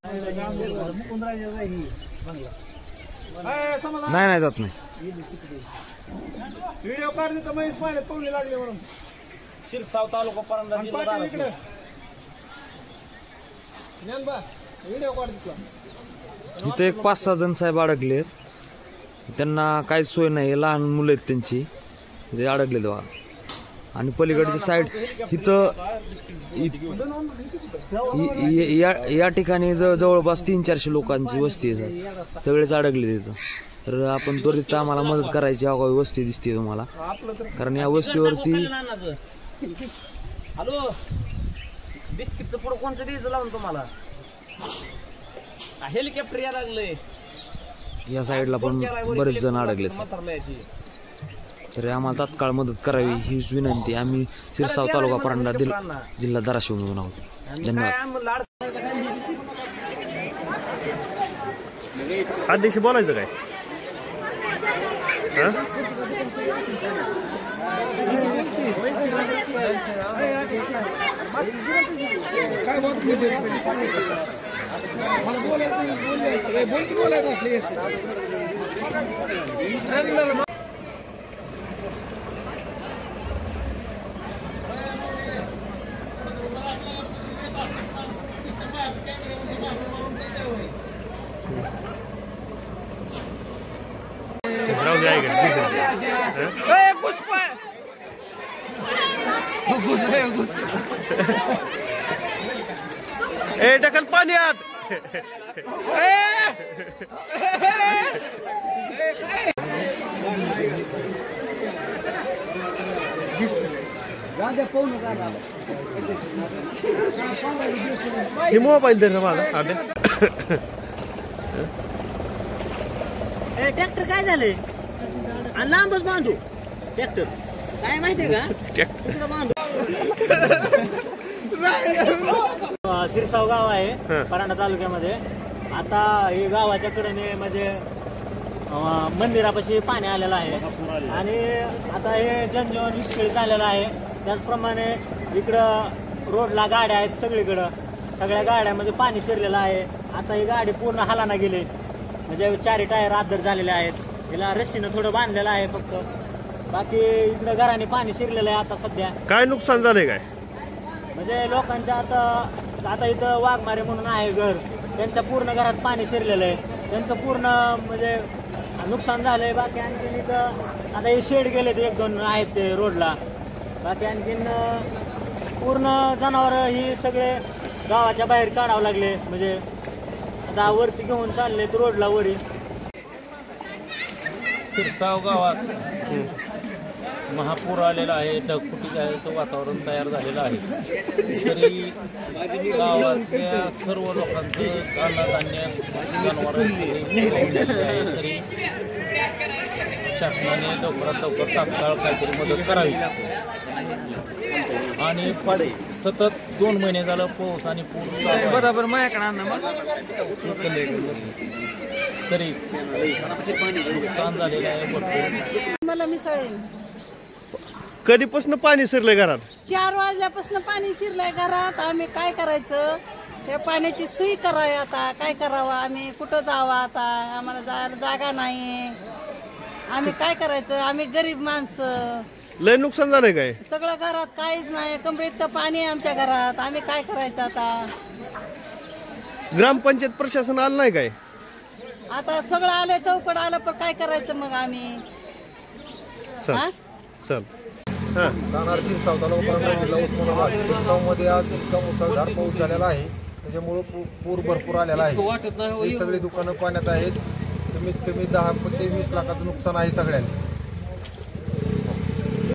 नाही नाही जात नाही. व्हिडिओ काढले तर महेश पाण्यात पवले लागले म्हणून. शिरसाव तालुका परंडा जिल्हा धाराशिव. व्हिडिओ काढ. इथं एक 5-6 जण साहेब अडकलेत. त्यांना काहीच सोय नाही. लहान मुलं आहेत त्यांची ते अडकले तेव्हा. आणि पलीकडची साईड तिथं या ठिकाणी जवळपास 300-400 लोकांची वस्ती आहे. सगळेच अडकले तिथं. तर आपण त्वरित आम्हाला मदत करायची अगावी वस्ती दिसते तुम्हाला. कारण या वस्तीवरती हॅलो बिस्किटचं पुढं कोणतं द्यायचं लावून तुम्हाला. हेलिकॉप्टर या लागलंय. या साईडला पण बरेच जण अडकले. तर आम्हाला तात्काळ मदत करावी हीच विनंती. आम्ही शिरसाव तालुका परंडा जिल्हा धाराशिव मधून आहोत. धन्यवाद. अध्यक्ष बोलायचं काय? ए ढकल पाण्यात. हे मोबाईल दे ना माझा. ट्रॅक्टर काय झाले आणि लांबच बांधू. ट्रॅक्टर काय माहितीये का? शिरसाव गाव आहे परांडा तालुक्यामध्ये. आता हे गावाच्या कडेने म्हणजे मंदिरापाशी पाणी आलेलं आहे आणि आता हे जनजीवन विस्कळीत झालेलं आहे. त्याचप्रमाणे इकडं रोडला गाड्या आहेत सगळीकडं. सगळ्या गाड्यामध्ये पाणी शिरलेलं आहे. आता ही गाडी पूर्ण हालाना गेली. म्हणजे 4 टायर आदर झालेले आहेत. हिला रस्सीनं थोडं बांधलेलं आहे फक्त. बाकी इकडं घराने पाणी शिरलेलं आहे. आता सध्या काय नुकसान झालंय काय? म्हणजे लोकांच्या आता इथं वाघमारे म्हणून आहे घर. त्यांच्या पूर्ण घरात पाणी शिरलेलं आहे. त्यांचं पूर्ण म्हणजे नुकसान झालंय. बाकी आणखीन इथं आता हे शेड गेलेत 1-2 आहेत ते रोडला. बाकी आणखीन पूर्ण जनावर ही सगळे गावाच्या बाहेर काढावं लागले. म्हणजे आता वरती घेऊन चालले रोडला वरी. शिरसाव गावात महापूर आलेला आहे. ढगफुटीचं वातावरण तयार झालेलं आहे. तरी गावातल्या सर्व लोकांचं अन्नधान्य जनावरांचे आहे. तरी शासनाने लवकरात तात्काळ काहीतरी मदत करावी. आणि सतत 2 महिने झालं पाऊस आणि पूर बरोबर माझ्याकडे तरी नुकसान झालेलं आहे भरपूर. मला मिसळेल. कधीपासून पाणी शिरलंय घरात? 4 वाजल्यापासून पाणी शिरलंय घरात. आम्ही काय करायचं? हे पाण्याची सोय करावी. आता काय करावं? आम्ही कुठं जावं? आता आम्हाला जायला जागा नाही. आम्ही काय करायचं? आम्ही गरीब माणसं. लय नुकसान झालंय काय? सगळं घरात काहीच नाही. कमरेत पाणी आहे आमच्या घरात. आम्ही काय करायचं आता? ग्रामपंचायत प्रशासन आलं नाही काय? आता सगळं आलं चौकड आलं पण काय करायचं मग आम्ही? चल राहणार शिरसाव तालुका परंडा जिल्हा उस्मानाबाद. शिरसावमध्ये आज इतका मुसळधार पाऊस झालेला आहे त्याच्यामुळे पूर भरपूर आलेला आहे. ही सगळी दुकानं पाण्यात आहेत. कमीत कमी 10 ते 20 लाखाचं नुकसान आहे सगळ्यांचं.